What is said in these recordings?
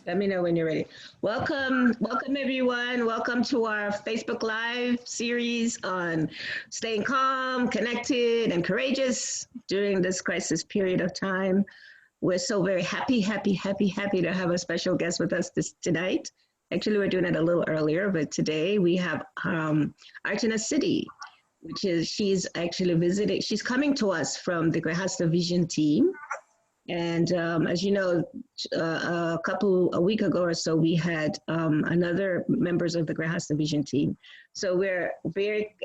Let me know when you're ready. Welcome everyone. Welcome to our Facebook Live series on staying calm, connected, and courageous during this crisis period of time. We're so very happy to have a special guest with us tonight. Actually, we're doing it a little earlier, but today we have Archana-siddhi, which is she's actually visiting. She's coming to us from the Grihasta Vision team. And as you know, a week ago or so, we had another members of the Grihasta Vision team. So we're very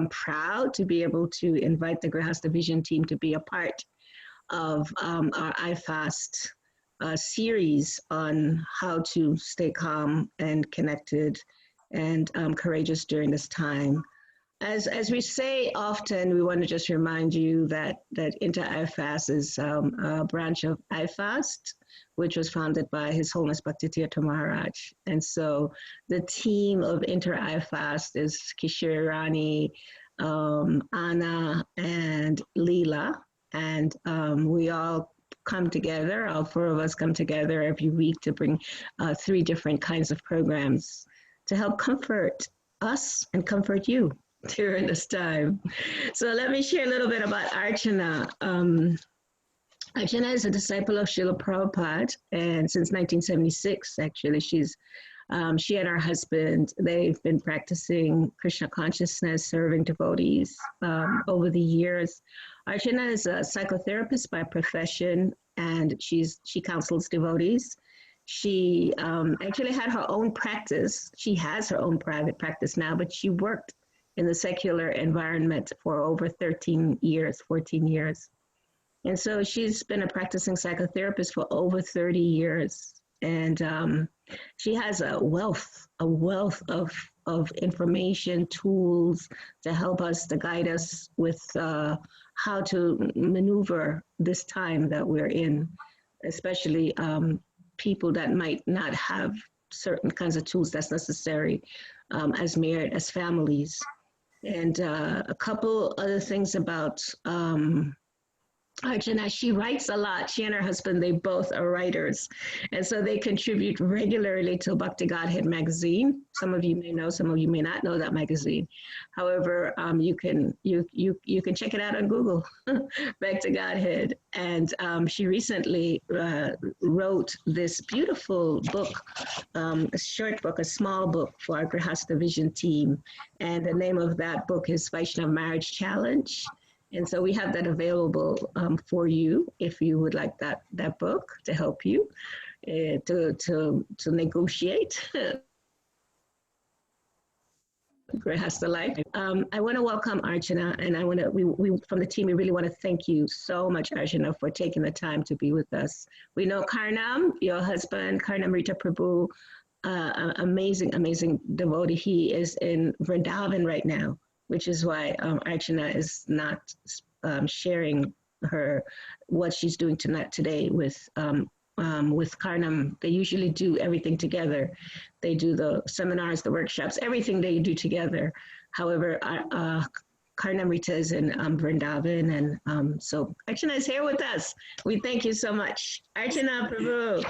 proud to be able to invite the Grihasta Vision team to be a part of our iFast series on how to stay calm and connected and courageous during this time. As we say often, we want to just remind you that Inter iFast is a branch of iFast, which was founded by His Holiness Bhaktitirtha Maharaj. And so the team of Inter iFast is Kishirani, Anna, and Leela. And we all come together, all four of us come together every week to bring three different kinds of programs to help comfort us and comfort you during this time. So let me share a little bit about Archana. Archana is a disciple of Srila Prabhupada, and since 1976, actually, she and her husband, they've been practicing Krishna consciousness, serving devotees over the years. Archana is a psychotherapist by profession, and she counsels devotees. She actually had her own practice. She has her own private practice now, but she worked in the secular environment for over 14 years. And so she's been a practicing psychotherapist for over 30 years. And she has a wealth of information, tools to help us, to guide us with how to maneuver this time that we're in, especially people that might not have certain kinds of tools that's necessary as married, as families. And a couple other things about Archana, she writes a lot. She and her husband, they both are writers. And so they contribute regularly to Bhakti Godhead magazine. Some of you may know, some of you may not know that magazine. However, you can check it out on Google, Bhakti Godhead. And she recently wrote this beautiful book, a short book, a small book for our Grihasta Vision team. And the name of that book is Vaishnava Marriage Challenge. And so we have that available for you if you would like that book to help you to negotiate Grihasta life. I want to welcome Archana, and we from the team, we really want to thank you so much, Archana, for taking the time to be with us. We know Karnam, your husband, Karnam Rita Prabhu, amazing devotee. He is in Vrindavan right now, which is why Archana is not sharing what she's doing today with Karnam. They usually do everything together. They do the seminars, the workshops, everything they do together. However, Karnam Rita is in Vrindavan, and so Archana is here with us. We thank you so much. Archana Prabhu,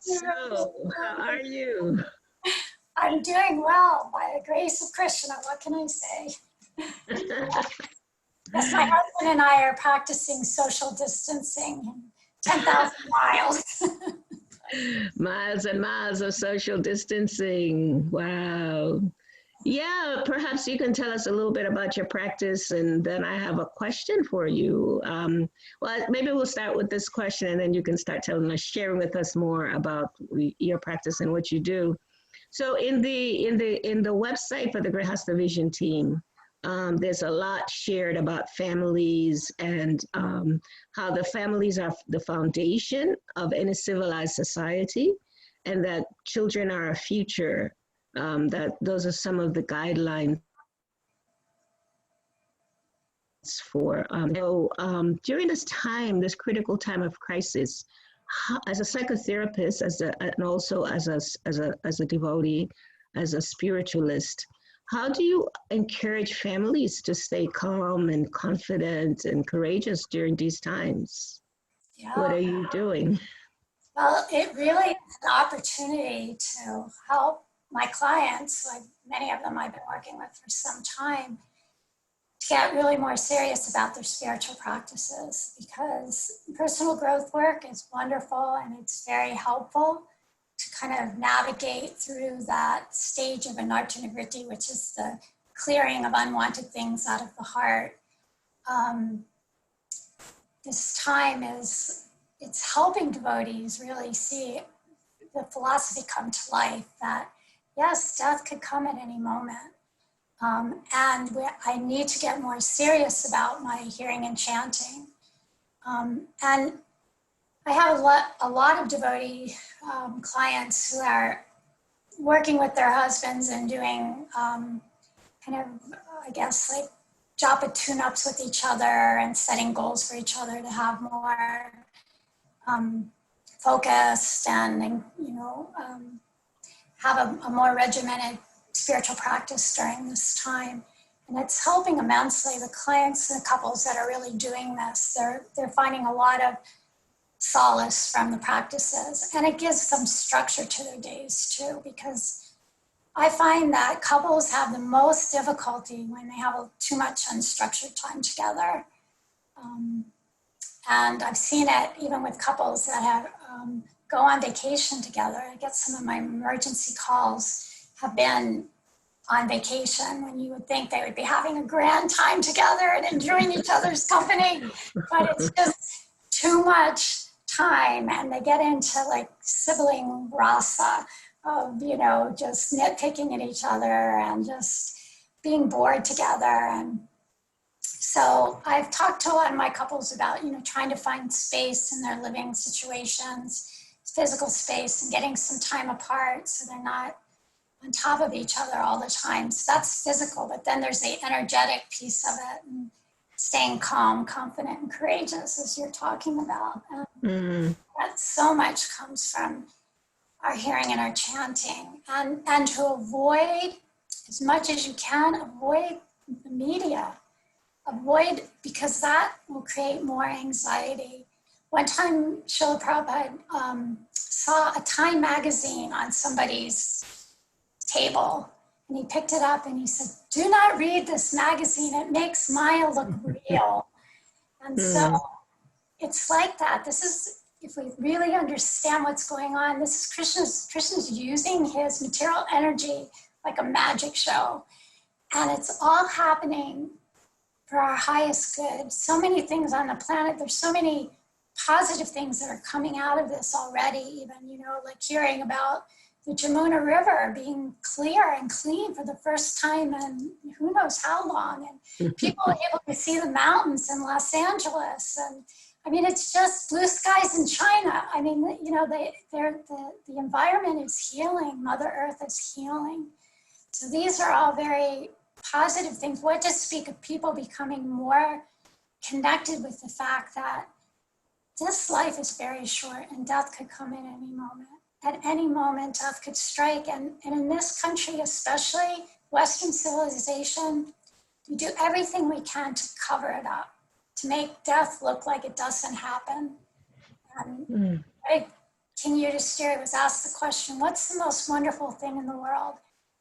so how are you? I'm doing well, by the grace of Krishna. What can I say? Yes, my husband and I are practicing social distancing, 10,000 miles. Miles and miles of social distancing. Wow. Yeah, perhaps you can tell us a little bit about your practice, and then I have a question for you. Well, maybe we'll start with this question, and then you can start sharing with us more about your practice and what you do. So in the website for the Grihasta Vision team, there's a lot shared about families and how the families are the foundation of any civilized society, and that children are a future. That those are some of the guidelines for. During this time, this critical time of crisis, as a psychotherapist, and also as a devotee, as a spiritualist, how do you encourage families to stay calm and confident and courageous during these times? Yeah. What are you doing? Well, it really an opportunity to help my clients, like many of them I've been working with for some time, to get really more serious about their spiritual practices, because personal growth work is wonderful and it's very helpful to kind of navigate through that stage of Archana-siddhi, which is the clearing of unwanted things out of the heart. This time it's helping devotees really see the philosophy come to life, that yes, death could come at any moment. I need to get more serious about my hearing and chanting. And I have a lot of devotee clients who are working with their husbands and doing kind of, I guess, like japa tune-ups with each other and setting goals for each other to have more focused and, have a more regimented spiritual practice during this time. And it's helping immensely. The clients and the couples that are really doing this, they're finding a lot of solace from the practices. And it gives them structure to their days too, because I find that couples have the most difficulty when they have too much unstructured time together. And I've seen it even with couples that have go on vacation together. I get some of my emergency calls have been on vacation when you would think they would be having a grand time together and enjoying each other's company, but it's just too much time, and they get into like sibling rasa of, just nitpicking at each other and just being bored together. And so I've talked to a lot of my couples about, trying to find space in their living situations, physical space, and getting some time apart so they're not on top of each other all the time. So that's physical, but then there's the energetic piece of it, and staying calm, confident, and courageous, as you're talking about. That so much comes from our hearing and our chanting. And to avoid, as much as you can, avoid the media. Avoid, because that will create more anxiety. One time, Srila Prabhupada saw a Time magazine on somebody's table, and he picked it up and he said, "Do not read this magazine. It makes Maya look real." And so it's like that. This is, if we really understand what's going on, this is Krishna's using his material energy like a magic show. And it's all happening for our highest good. So many things on the planet, there's so many positive things that are coming out of this already, even, like hearing about the Jamuna River being clear and clean for the first time in who knows how long, and people are able to see the mountains in Los Angeles. And I mean, it's just blue skies in China. I mean, the environment is healing, Mother Earth is healing. So these are all very positive things. What to speak of people becoming more connected with the fact that this life is very short and death could come in any moment. At any moment, death could strike. And in this country, especially Western civilization, we do everything we can to cover it up, to make death look like it doesn't happen. King Yudhishthira was asked the question, what's the most wonderful thing in the world?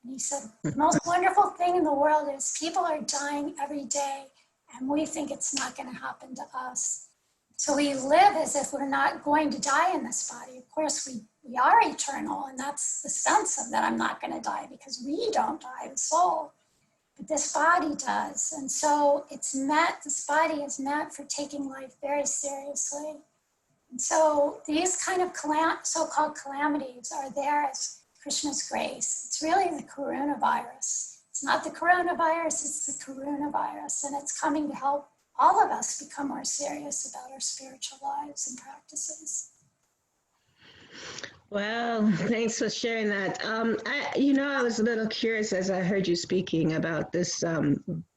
And he said, the most wonderful thing in the world is people are dying every day, and we think it's not going to happen to us. So we live as if we're not going to die in this body. Of course, we are eternal, and that's the sense of that I'm not going to die, because we don't die, the soul. But this body does. And so this body is meant for taking life very seriously. And so these kind of so-called calamities are there as Krishna's grace. It's really the coronavirus. It's not the coronavirus, it's the coronavirus. And it's coming to help all of us become more serious about our spiritual lives and practices. Well, thanks for sharing that. I was a little curious as I heard you speaking about this.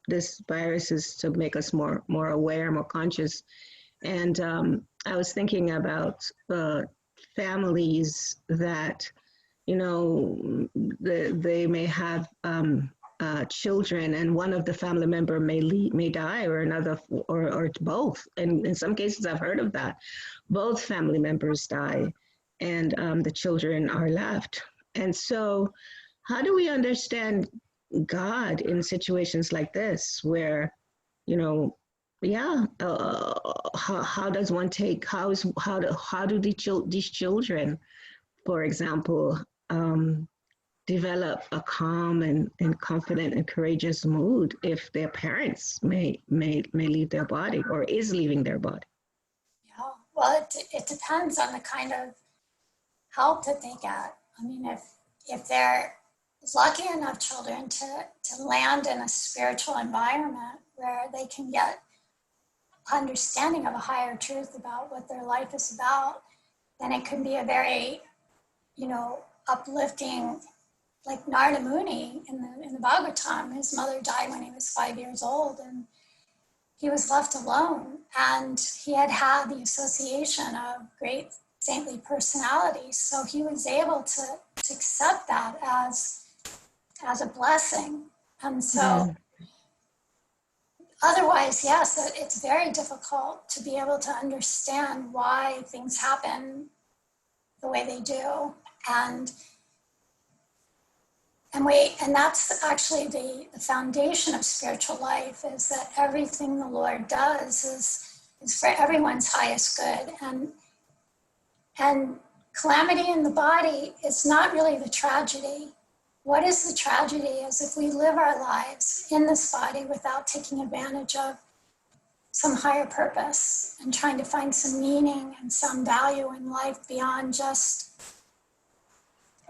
This virus is to make us more aware, more conscious, and I was thinking about families that, they may have children, and one of the family member may die, or another, or both. And in some cases, I've heard of that. Both family members die. and the children are left. And so, how do we understand God in situations like this, where, you know, yeah, how does one take, how do these children, for example, develop a calm and confident and courageous mood if their parents may leave their body or is leaving their body? Yeah, well, it depends on the kind of help that they get. I mean, if they're lucky enough children to land in a spiritual environment where they can get understanding of a higher truth about what their life is about, then it can be a very, uplifting, like Narada Muni in the Bhagavatam. His mother died when he was 5 years old, and he was left alone. And he had had the association of great saintly personalities, so he was able to accept that as a blessing. And so, otherwise, yes, it's very difficult to be able to understand why things happen the way they do. And that's actually the foundation of spiritual life, is that everything the Lord does is for everyone's highest good. And calamity in the body is not really the tragedy. What is the tragedy is if we live our lives in this body without taking advantage of some higher purpose and trying to find some meaning and some value in life beyond just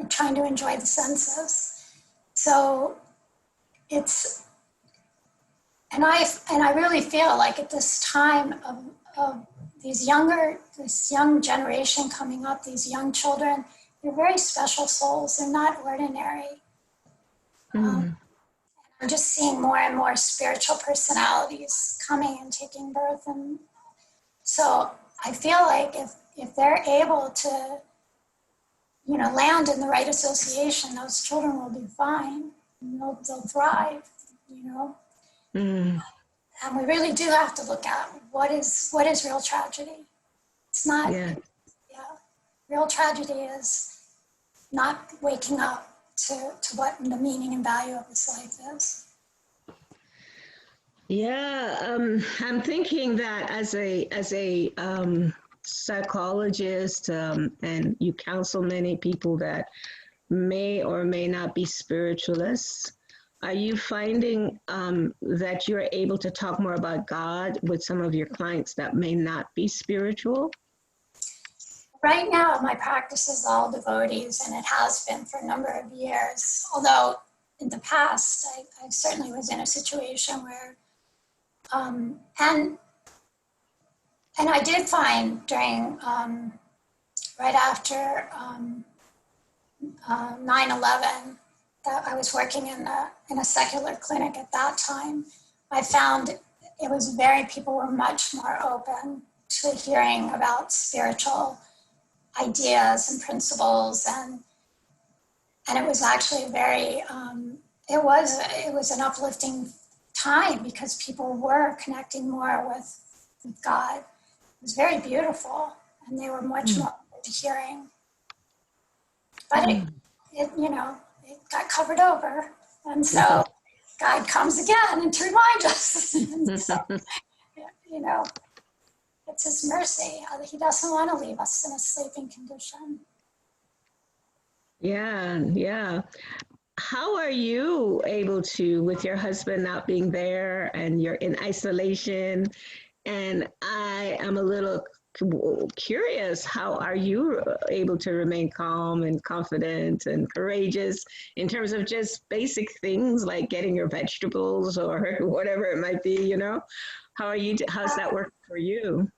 trying to enjoy the senses. So and I really feel like at this time of this young generation coming up, these young children, they're very special souls. They're not ordinary. I'm just seeing more and more spiritual personalities coming and taking birth. And so I feel like if they're able to, land in the right association, those children will do fine. They'll thrive, And we really do have to look at what is real tragedy. It's not, real tragedy is not waking up to what the meaning and value of this life is. Yeah, I'm thinking that as a psychologist, and you counsel many people that may or may not be spiritualists. Are you finding that you're able to talk more about God with some of your clients that may not be spiritual? Right now, my practice is all devotees, and it has been for a number of years. Although in the past, I certainly was in a situation where, and I did find during, right after 9/11, that I was working in a secular clinic at that time. I found people were much more open to hearing about spiritual ideas and principles, and it was actually very it was an uplifting time because people were connecting more with God. It was very beautiful, and they were much more open to hearing. But it got covered over, and so God comes again and to remind us. And so, it's His mercy. He doesn't want to leave us in a sleeping condition. Yeah. How are you able to, with your husband not being there and you're in isolation? And I am a little curious, how are you able to remain calm and confident and courageous in terms of just basic things like getting your vegetables or whatever it might be, how's that work for you?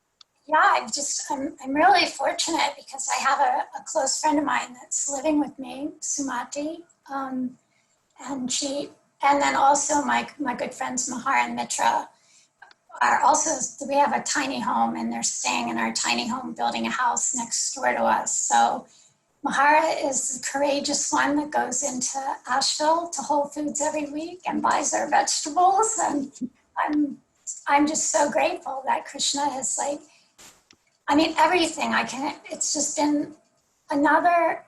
Yeah, I'm really fortunate because I have a close friend of mine that's living with me, Sumati, and then also my good friends Mahar and Mitra we have a tiny home, and they're staying in our tiny home, building a house next door to us. So Mahara is the courageous one that goes into Asheville to Whole Foods every week and buys our vegetables. And I'm just so grateful that Krishna has everything it's just been another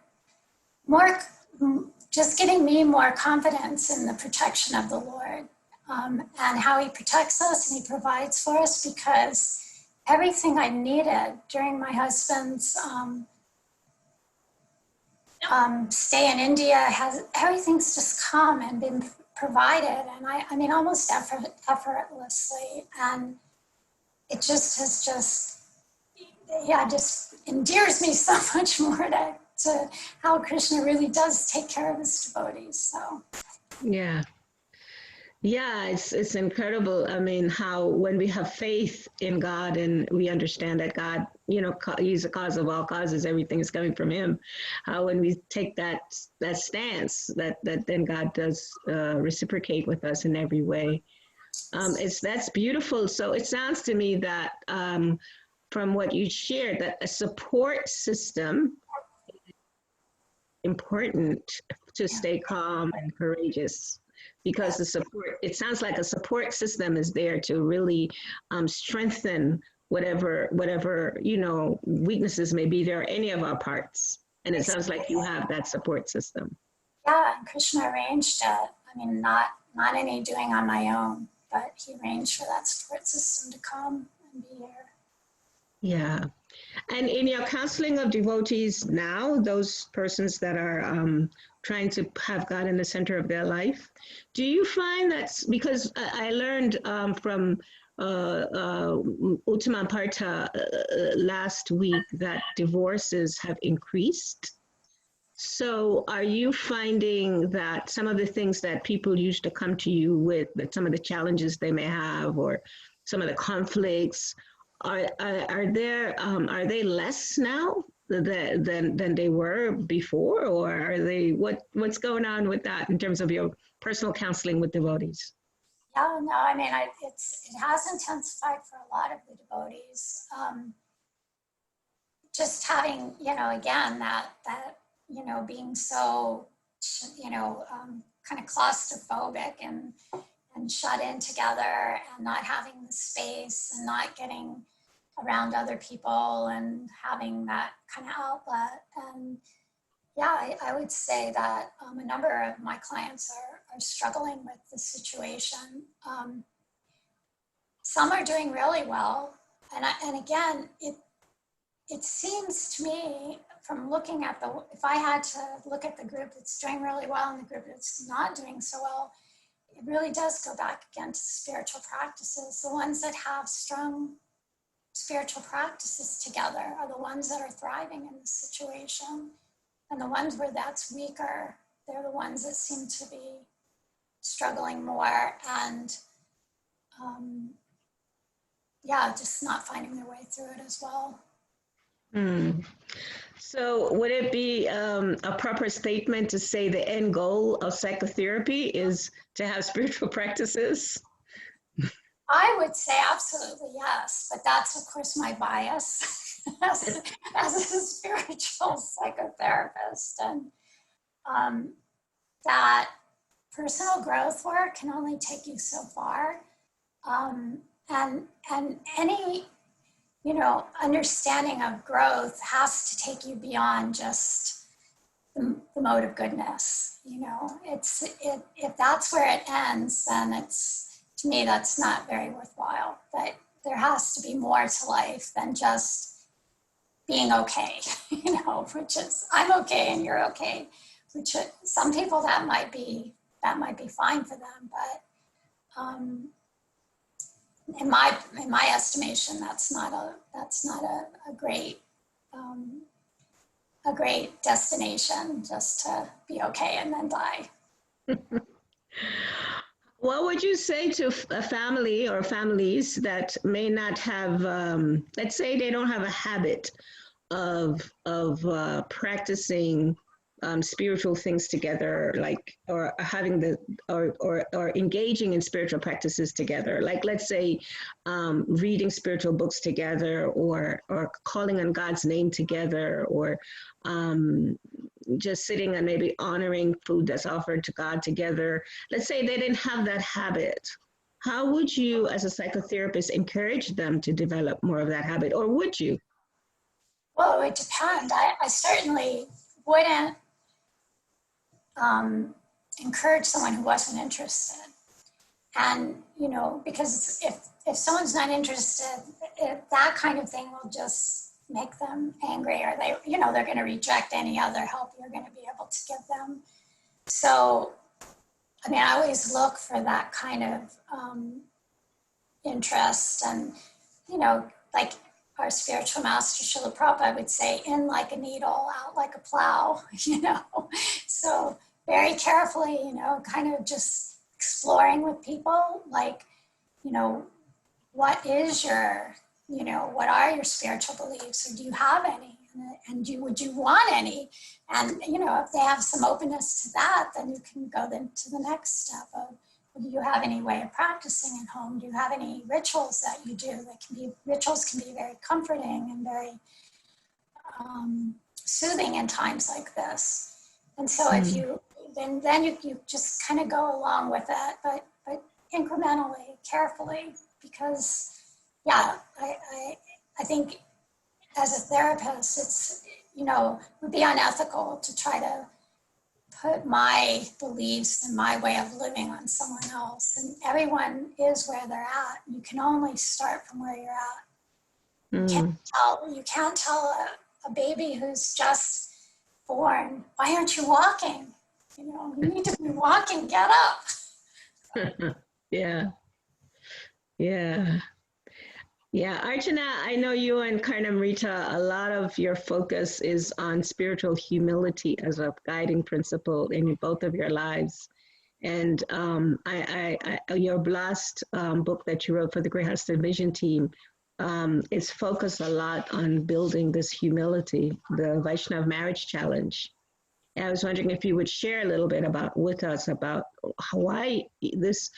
more, just giving me more confidence in the protection of the Lord, and how he protects us and he provides for us, because everything I needed during my husband's stay in India everything's just come and been provided, and I mean almost effortlessly, and it just has just endears me so much more to how Krishna really does take care of his devotees. So Yeah. Yeah, it's incredible. I mean, how when we have faith in God and we understand that God, he's the cause of all causes, everything is coming from him. How when we take that stance, that then God does reciprocate with us in every way. That's beautiful. So it sounds to me that from what you shared, that a support system is important to stay calm and courageous. Because it sounds like a support system is there to really strengthen whatever weaknesses may be there, any of our parts. And it sounds like you have that support system. Yeah, and Krishna arranged it. I mean, not any doing on my own, but he arranged for that support system to come and be here. Yeah. And in your counseling of devotees now, those persons that are trying to have God in the center of their life, do you find that's because I learned from Uttama Partha last week that divorces have increased? So are you finding that some of the things that people used to come to you with, that some of the challenges they may have or some of the conflicts, are they less now than they were before, or are they what's going on with that in terms of your personal counseling with devotees? Yeah, no, I mean it has intensified for a lot of the devotees. Just having again that being so kind of claustrophobic and shut in together and not having the space and not getting around other people and having that kind of outlet. And yeah, I would say that a number of my clients are struggling with the situation. Some are doing really well. And again, it seems to me from looking at if I had to look at the group that's doing really well and the group that's not doing so well, it really does go back again to spiritual practices. The ones that have strong spiritual practices together are the ones that are thriving in this situation. And the ones where that's weaker, they're the ones that seem to be struggling more and just not finding their way through it as well. So would it be a proper statement to say the end goal of psychotherapy is to have spiritual practices? I would say absolutely yes, but that's of course my bias as a spiritual psychotherapist, and that personal growth work can only take you so far, and any understanding of growth has to take you beyond just the mode of goodness. If that's where it ends, then to me, that's not very worthwhile. But there has to be more to life than just being okay, which is I'm okay and you're okay. Which some people that might be fine for them, but in my estimation, that's not a great destination, just to be okay and then die. What would you say to a family or families that may not have, let's say they don't have a habit of practicing spiritual things together, or having or engaging in spiritual practices together, like let's say reading spiritual books together, or calling on God's name together, or just sitting and maybe honoring food that's offered to God together. Let's say they didn't have that habit. How would you, as a psychotherapist, encourage them to develop more of that habit, or would you? Well, it would depend. I certainly wouldn't encourage someone who wasn't interested. And, you know, because if someone's not interested, that kind of thing will just make them angry, or they, you know, they're going to reject any other help you're going to be able to give them. So, I mean, I always look for that kind of interest, and, you know, like our spiritual master Srila Prabhupada would say, in like a needle, out like a plow, you know. So very carefully, you know, kind of just exploring with people, like, you know, what is your, you know, what are your spiritual beliefs, or do you have any? And would you want any? And, you know, if they have some openness to that, then you can go then to the next step of, do you have any way of practicing at home? Do you have any rituals that you do? Rituals can be very comforting and very soothing in times like this. And so if you, then you just kind of go along with it, but incrementally, carefully, because yeah, I think as a therapist, it's, you know, it would be unethical to try to put my beliefs and my way of living on someone else. And everyone is where they're at. You can only start from where you're at. You can't tell a baby who's just born, why aren't you walking? You know, you need to be walking, get up. Yeah. Archana, I know you and Karnamrita, a lot of your focus is on spiritual humility as a guiding principle in both of your lives. And your last book that you wrote for the Grihastha Vision team is focused a lot on building this humility, the Vaishnav Marriage Challenge. And I was wondering if you would share a little bit with us about why this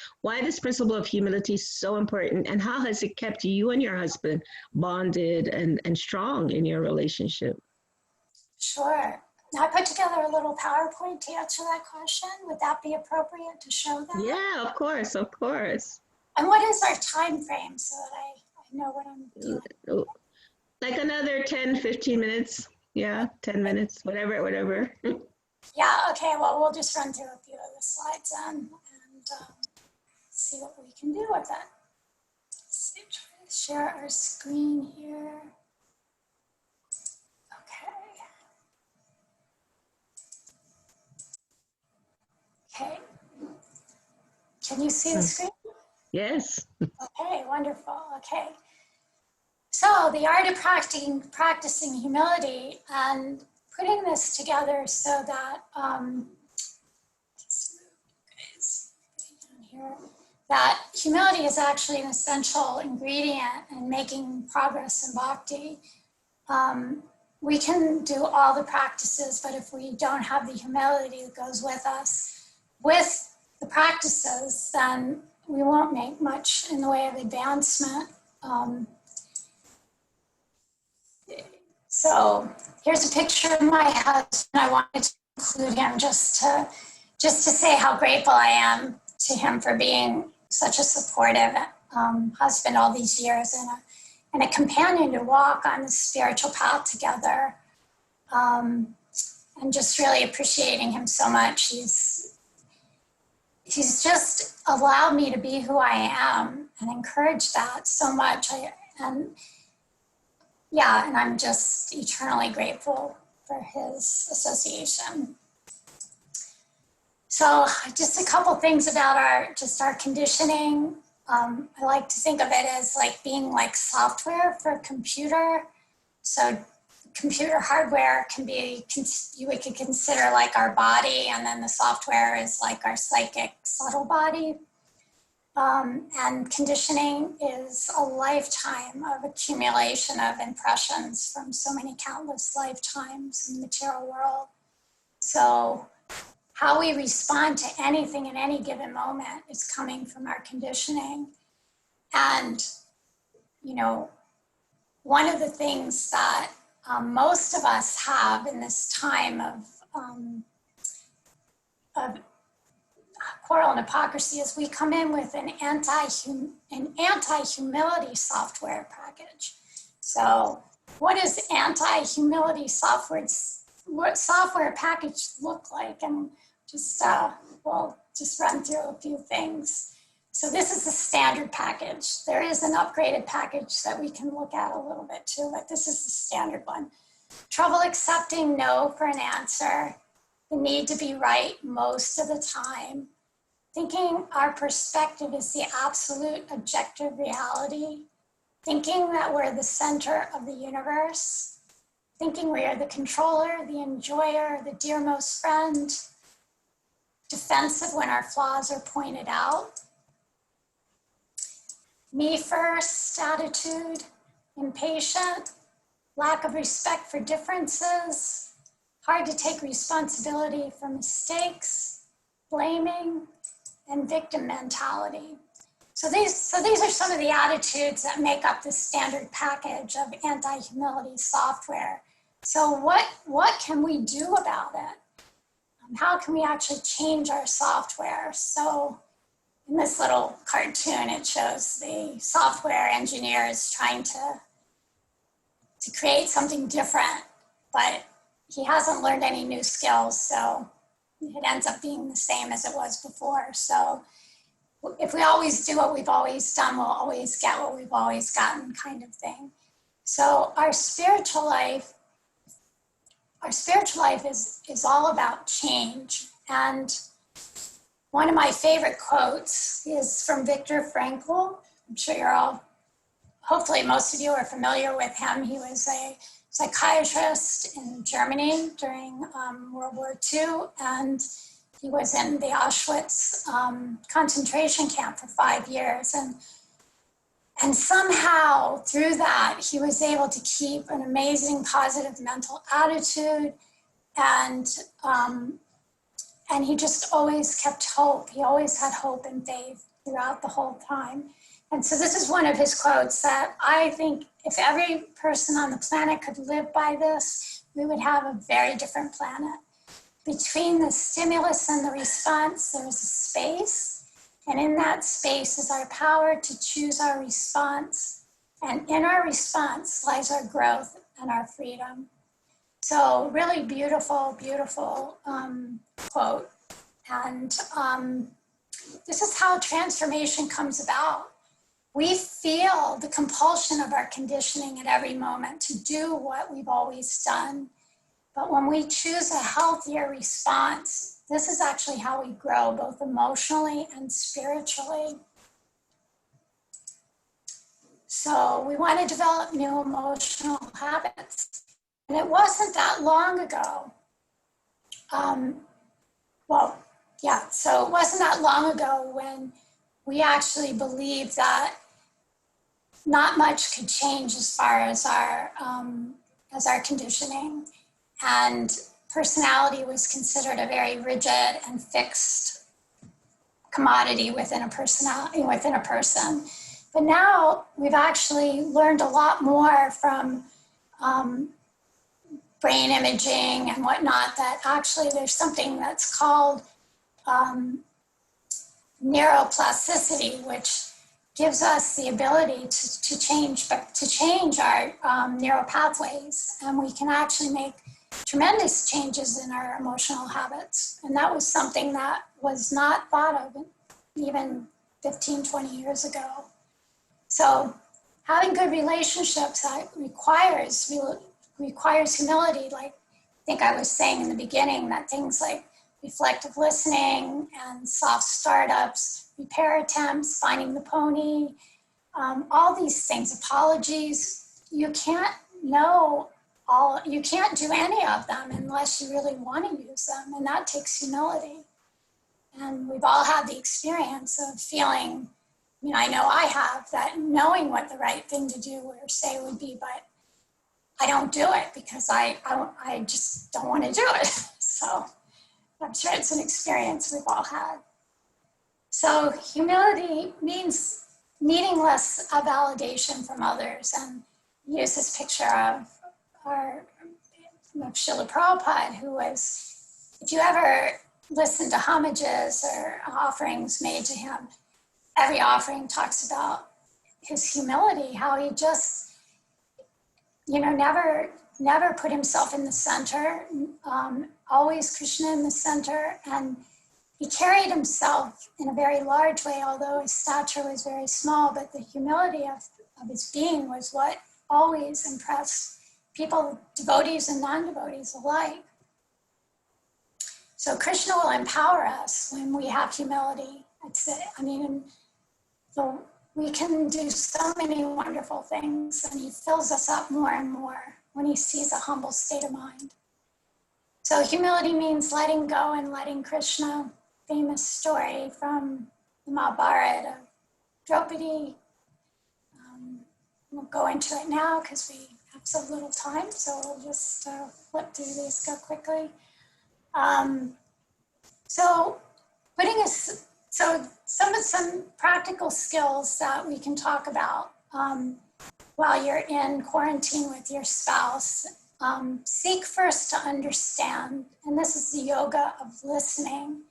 principle of humility is so important, and how has it kept you and your husband bonded and strong in your relationship? Sure. Now, I put together a little PowerPoint to answer that question. Would that be appropriate to show that? Yeah, of course. And what is our time frame so that I know what I'm doing? Like another 10, 15 minutes. Yeah, 10 minutes, whatever. Yeah, okay, well, we'll just run through a few of the slides and see what we can do with it. Let's see, try to share our screen here. Okay. Can you see the screen? Yes. Okay, wonderful. Okay. So the art of practicing humility, and putting this together so that that humility is actually an essential ingredient in making progress in bhakti. We can do all the practices, but if we don't have the humility that goes with us, with the practices, then we won't make much in the way of advancement. So here's a picture of my husband. I wanted to include him just to say how grateful I am to him for being such a supportive husband all these years, and a companion to walk on the spiritual path together. And just really appreciating him so much. He's just allowed me to be who I am and encouraged that so much. And I'm just eternally grateful for his association. So just a couple things about our conditioning. I like to think of it as like being like software for a computer. So computer hardware we could consider like our body, and then the software is like our psychic subtle body. And conditioning is a lifetime of accumulation of impressions from so many countless lifetimes in the material world. So how we respond to anything in any given moment is coming from our conditioning. And, you know, one of the things that most of us have in this time of quarrel and hypocrisy is we come in with an anti-humility software package. So what does anti-humility software package look like? And just, we'll just run through a few things. So this is the standard package. There is an upgraded package that we can look at a little bit too, but this is the standard one. Trouble accepting no for an answer, the need to be right most of the time, thinking our perspective is the absolute objective reality, thinking that we're the center of the universe, thinking we are the controller, the enjoyer, the dearmost friend, defensive when our flaws are pointed out, me first attitude, impatient, lack of respect for differences, hard to take responsibility for mistakes, blaming, and victim mentality. So these are some of the attitudes that make up the standard package of anti-humility software. So what can we do about it? How can we actually change our software? So in this little cartoon, it shows the software engineers trying to create something different, but he hasn't learned any new skills, so it ends up being the same as it was before. So if we always do what we've always done, we'll always get what we've always gotten, kind of thing. So our spiritual life is all about change. And one of my favorite quotes is from Viktor Frankl. I'm sure you're all, hopefully most of you are familiar with him. He was a psychiatrist in Germany during World War II, and he was in the Auschwitz concentration camp for 5 years. And somehow through that, he was able to keep an amazing positive mental attitude, and he just always kept hope. He always had hope and faith throughout the whole time. And so this is one of his quotes that I think if every person on the planet could live by this, we would have a very different planet. Between the stimulus and the response, there is a space. And in that space is our power to choose our response. And in our response lies our growth and our freedom. So really beautiful, beautiful quote. And this is how transformation comes about. We feel the compulsion of our conditioning at every moment to do what we've always done. But when we choose a healthier response, this is actually how we grow, both emotionally and spiritually. So we want to develop new emotional habits. And it wasn't that long ago. So it wasn't that long ago when we actually believed that not much could change as far as our conditioning. And personality was considered a very rigid and fixed commodity within a person. But now we've actually learned a lot more from brain imaging and whatnot, that actually there's something that's called neuroplasticity, which gives us the ability to change our neural pathways, and we can actually make tremendous changes in our emotional habits. And that was something that was not thought of even 15, 20 years ago. So having good relationships requires humility. Like I think I was saying in the beginning, that things like reflective listening and soft startups, repair attempts, finding the pony, all these things, apologies, you can't do any of them unless you really want to use them, and that takes humility. And we've all had the experience of feeling, I know I have, that knowing what the right thing to do or say would be, but I don't do it because I just don't want to do it. So I'm sure it's an experience we've all had. So humility means needing less validation from others. And use this picture of Srila Prabhupada, who was, if you ever listen to homages or offerings made to him, every offering talks about his humility, how he just, never put himself in the center, always Krishna in the center. And he carried himself in a very large way, although his stature was very small, but the humility of his being was what always impressed people, devotees and non-devotees alike. So Krishna will empower us when we have humility. So we can do so many wonderful things, and he fills us up more and more when he sees a humble state of mind. So humility means letting go and letting Krishna. Famous story from the Mahabharata of Draupadi. We'll go into it now because we have so little time, so we'll just flip through these, go quickly. So some practical skills that we can talk about while you're in quarantine with your spouse. Seek first to understand, and this is the yoga of listening.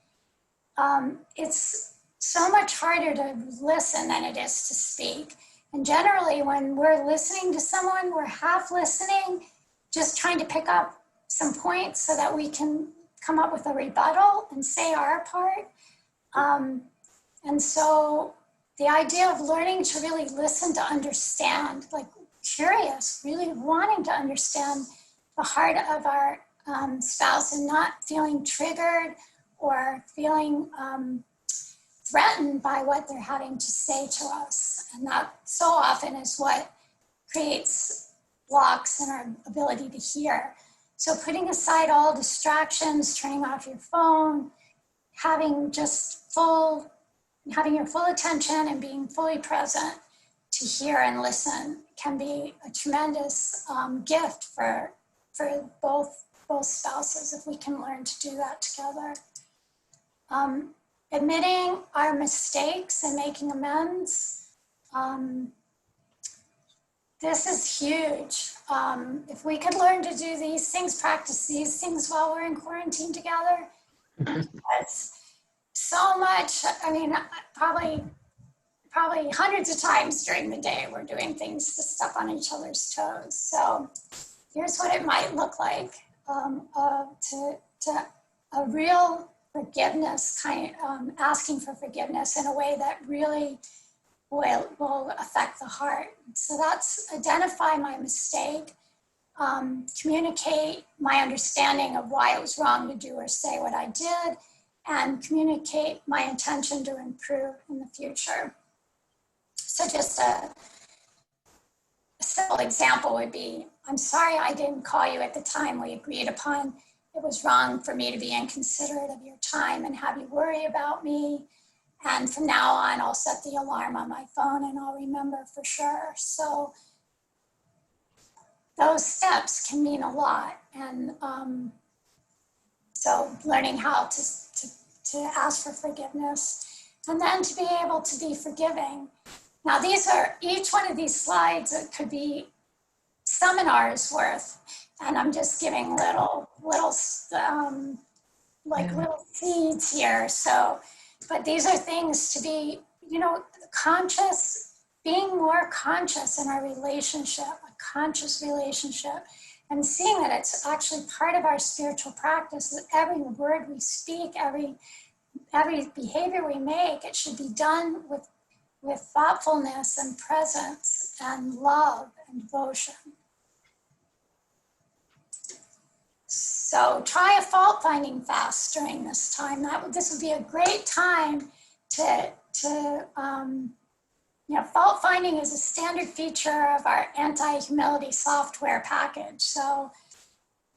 It's so much harder to listen than it is to speak. And generally, when we're listening to someone, we're half listening, just trying to pick up some points so that we can come up with a rebuttal and say our part. And so the idea of learning to really listen to understand, like curious, really wanting to understand the heart of our spouse and not feeling triggered or feeling threatened by what they're having to say to us. And that so often is what creates blocks in our ability to hear. So putting aside all distractions, turning off your phone, having your full attention and being fully present to hear and listen can be a tremendous gift for both spouses if we can learn to do that together. Admitting our mistakes and making amends. This is huge. If we could learn to do these things, practice these things while we're in quarantine together, that's so much. Probably hundreds of times during the day, we're doing things to step on each other's toes. So here's what it might look like to a real forgiveness, asking for forgiveness in a way that really will affect the heart. So that's identify my mistake, communicate my understanding of why it was wrong to do or say what I did, and communicate my intention to improve in the future. So just a simple example would be, I'm sorry I didn't call you at the time we agreed upon. It was wrong for me to be inconsiderate of your time and have you worry about me. And from now on, I'll set the alarm on my phone and I'll remember for sure. So those steps can mean a lot. And so learning how to ask for forgiveness and then to be able to be forgiving. Now each one of these slides, it could be seminars worth. And I'm just giving little seeds here. So, but these are things to be, conscious, being more conscious in our relationship, a conscious relationship, and seeing that it's actually part of our spiritual practice, that every word we speak, every behavior we make, it should be done with thoughtfulness and presence and love and devotion. So try a fault-finding fast during this time. This would be a great time to fault-finding is a standard feature of our anti-humility software package. So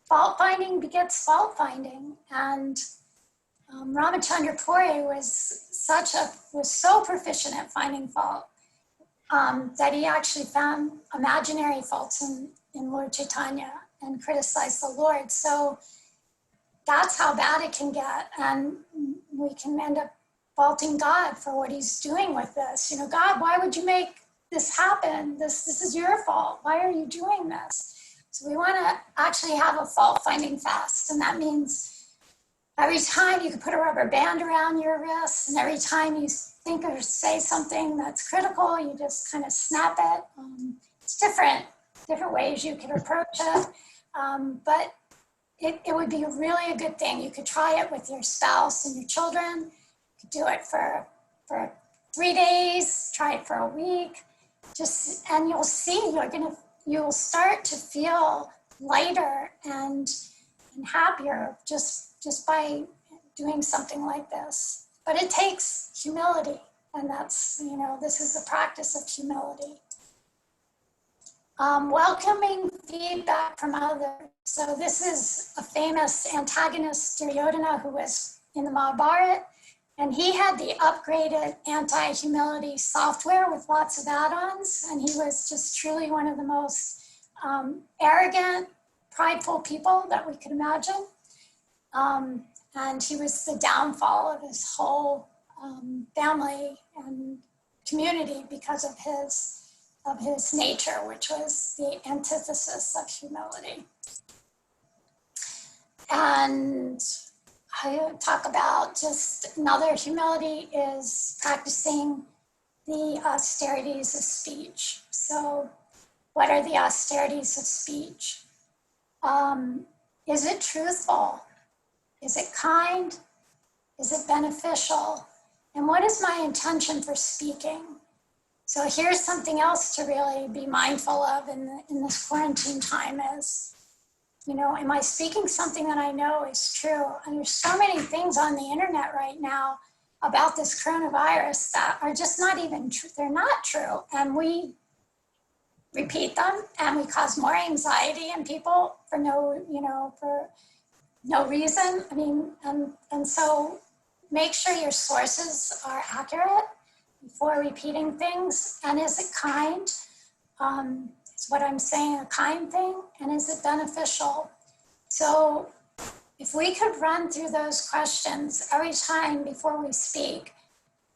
fault-finding begets fault-finding. And Ramachandra Puri was so proficient at finding fault that he actually found imaginary faults in Lord Chaitanya and criticized the Lord. So that's how bad it can get. And we can end up faulting God for what he's doing with this. God, why would you make this happen? This is your fault. Why are you doing this? So we want to actually have a fault-finding fast. And that means every time you can put a rubber band around your wrist, and every time you think or say something that's critical, you just kind of snap it. It's different different ways you could approach it. But it would be really a good thing. You could try it with your spouse and your children. You could do it for 3 days, try it for a week, and you'll see you'll start to feel lighter and happier just by doing something like this. But it takes humility, and that's, this is the practice of humility. Welcoming feedback from others. So this is a famous antagonist, Duryodhana, who was in the Mahabharata, and he had the upgraded anti-humility software with lots of add-ons, and he was just truly one of the most arrogant, prideful people that we could imagine. And he was the downfall of his whole family and community because of his nature, which was the antithesis of humility. And I talk about just another humility is practicing the austerities of speech. So what are the austerities of speech? Is it truthful? Is it kind? Is it beneficial? And what is my intention for speaking? So here's something else to really be mindful of in this quarantine time is, am I speaking something that I know is true? And there's so many things on the internet right now about this coronavirus that are just not even true. They're not true. And we repeat them and we cause more anxiety in people for no reason. I mean, and so make sure your sources are accurate before repeating things. And is it kind? Is what I'm saying a kind thing? And is it beneficial? So if we could run through those questions every time before we speak,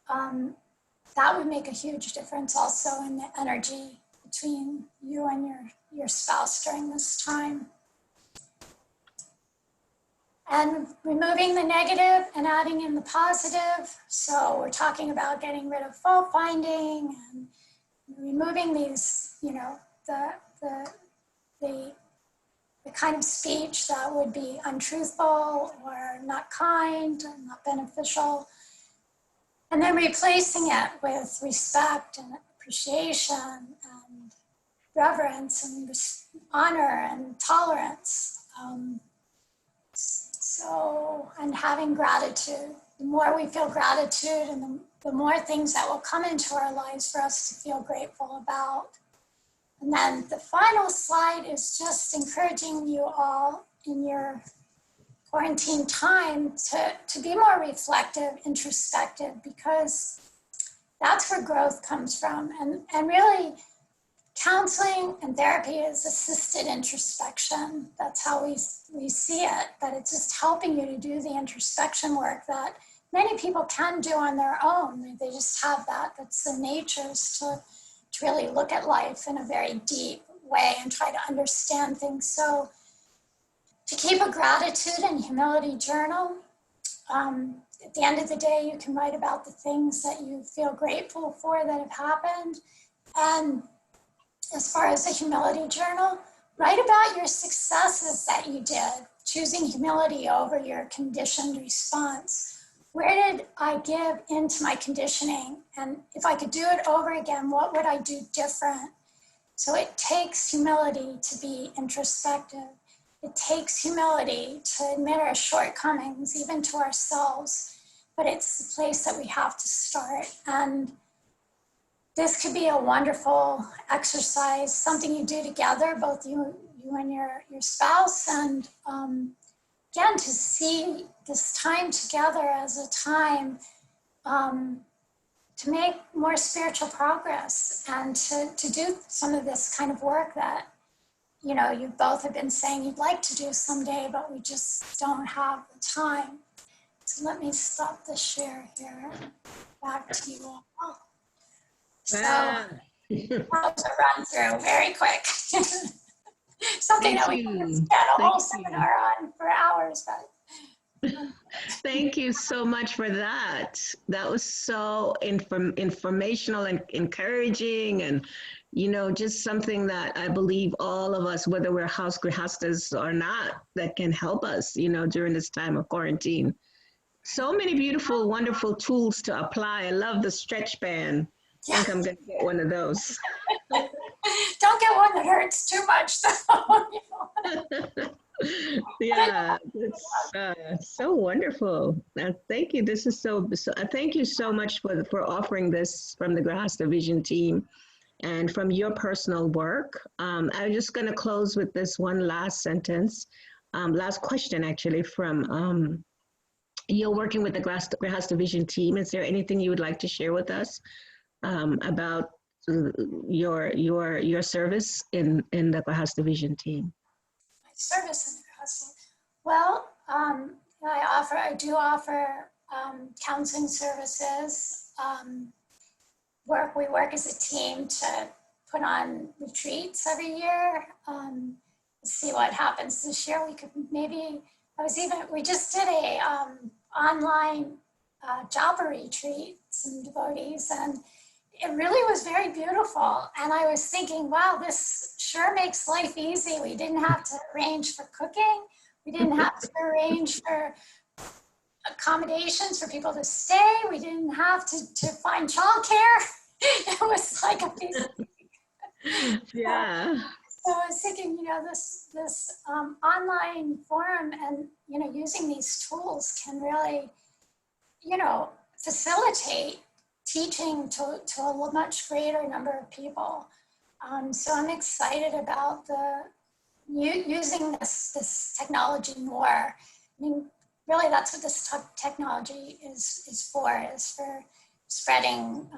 that would make a huge difference also in the energy between you and your spouse during this time. And removing the negative and adding in the positive. So we're talking about getting rid of fault finding and removing these, the kind of speech that would be untruthful or not kind and not beneficial. And then replacing it with respect and appreciation and reverence and honor and tolerance. And having gratitude. The more we feel gratitude and the more things that will come into our lives for us to feel grateful about. And then the final slide is just encouraging you all in your quarantine time to be more reflective, introspective, because that's where growth comes from. And really, counseling and therapy is assisted introspection. That's how we see it, but it's just helping you to do the introspection work that many people can do on their own. They just have that. That's their natures to really look at life in a very deep way and try to understand things. So to keep a gratitude and humility journal, at the end of the day, you can write about the things that you feel grateful for that have happened. And as far as the humility journal, write about your successes that you did, choosing humility over your conditioned response. Where did I give into my conditioning? And if I could do it over again, what would I do different? So it takes humility to be introspective. It takes humility to admit our shortcomings, even to ourselves. But it's the place that we have to start. And this could be a wonderful exercise, something you do together, both you and your spouse, and again, to see this time together as a time to make more spiritual progress and to do some of this kind of work that, you both have been saying you'd like to do someday, but we just don't have the time. So let me stop the share here. Back to you all. So that was a run through, very quick. Something that we could spend a whole seminar on for hours, but Thank you so much for that. That was so informational and encouraging, and just something that I believe all of us, whether we're house grihastas or not, that can help us, during this time of quarantine. So many beautiful, wonderful tools to apply. I love the stretch band. I Yeah. think I'm going to get one of those. Don't get one that hurts too much, though. Yeah, it's so wonderful. Thank you. This is so thank you so much for offering this from the Grahasta Vision team and from your personal work. I'm just going to close with this one last sentence, last question actually from you're working with the Grahasta Vision team. Is there anything you would like to share with us about your service in the Grahasta Vision team? My service in the Grahasta. Well, I do offer counseling services. We work as a team to put on retreats every year. See what happens this year. We just did a online Japa retreat, some devotees, and it really was very beautiful. And I was thinking, wow, this sure makes life easy. We didn't have to arrange for cooking. We didn't have to arrange for accommodations for people to stay. We didn't have to find childcare. It was like a piece of Yeah. So I was thinking, this online forum and, using these tools can really, facilitate teaching to a much greater number of people. So I'm excited about using this technology more. I mean, really that's what this technology is for spreading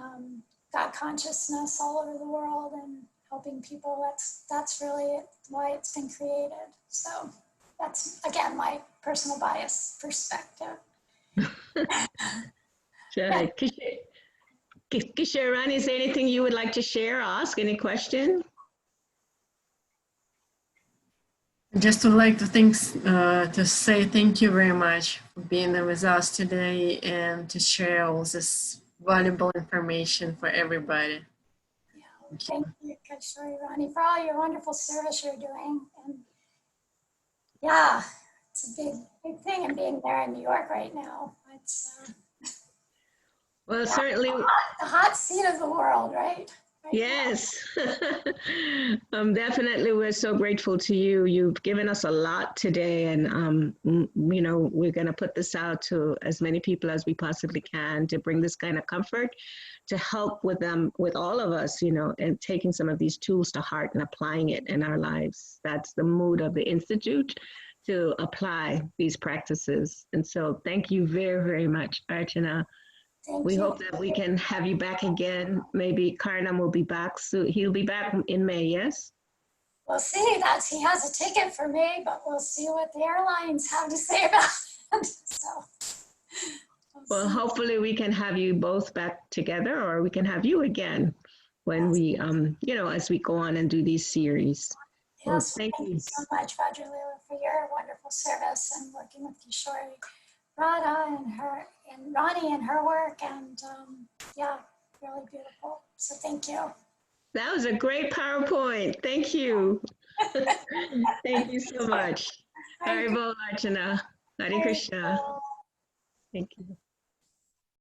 God consciousness all over the world and helping people. That's really why it's been created. So that's, again, my personal bias perspective. Sure. Kishore, is there anything you would like to share or ask? Any question? Just would like to say thank you very much for being there with us today and to share all this valuable information for everybody. Thank you, Kishore, Ronnie, for all your wonderful service you're doing. And yeah, it's a big thing in being there in New York right now. It's well, certainly the hot seat of the world, right? Yes. Definitely, we're so grateful to you. You've given us a lot today, and we're going to put this out to as many people as we possibly can to bring this kind of comfort, to help with all of us, and taking some of these tools to heart and applying it in our lives. That's the mood of the Institute, to apply these practices. And so thank you very, very much, Archana. We hope that we can have you back again. Maybe Karnam will be back soon. He'll be back in May, yes? We'll see. He has a ticket for May, but we'll see what the airlines have to say about it. So, well, hopefully we can have you both back together, or we can have you again when we, as we go on and do these series. Yes, well, thank you so much, Vajralila, for your wonderful service and working with Kishore, Radha, and Ronnie and her work, and really beautiful. So thank you. That was a great PowerPoint. Thank you. Thank you so much. Haribol, Archana. Hare Krishna. Thank you.